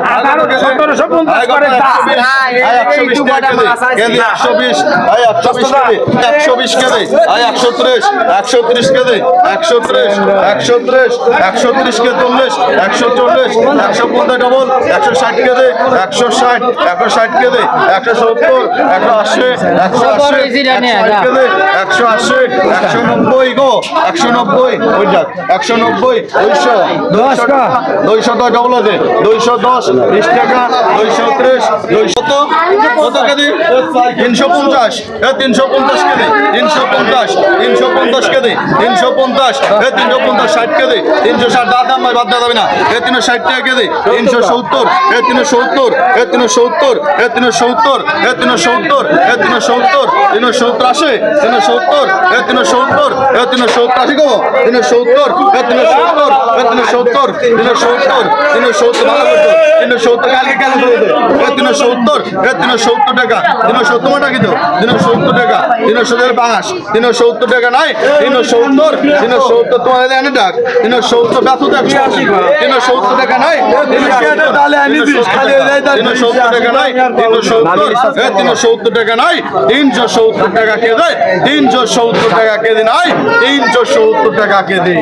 1750 করে দাম। 120 টাকা কেজি 120 120 কেজি 130 130 কেজি 130 130 130 কে 40 140 150 ডবল 160 কেজি 160 160 কেজি 170 180 180 180 190 গো 190 ওই যাক 190 200 ডবল আছে 210 20 টাকা 230 200 কত কেজি 350 350 কেজি 350 350 কেজি 350 350 60 কেজি 360 দাম ভাই বাদ দেওয়া যাবে না 360 টাকা কেজি 370 370 370 370 370 370 370 আসে 370 370 370 আসে গো 370 370 370 370 370 ভালো করছো 370 কালকে কেন করে দে 370 370 টাকা 370 টাকা কি তো 370 টাকা 370 বাঁশ 370 টাকা নাই 370 370 তোমার এনে ডাক 370 ব্যস্ত 370 টাকা নাই 370 টাকা নাই 370 টাকা নাই 370 টাকা কেজি 370 টাকা কেজি নাই 370 টাকা কেজি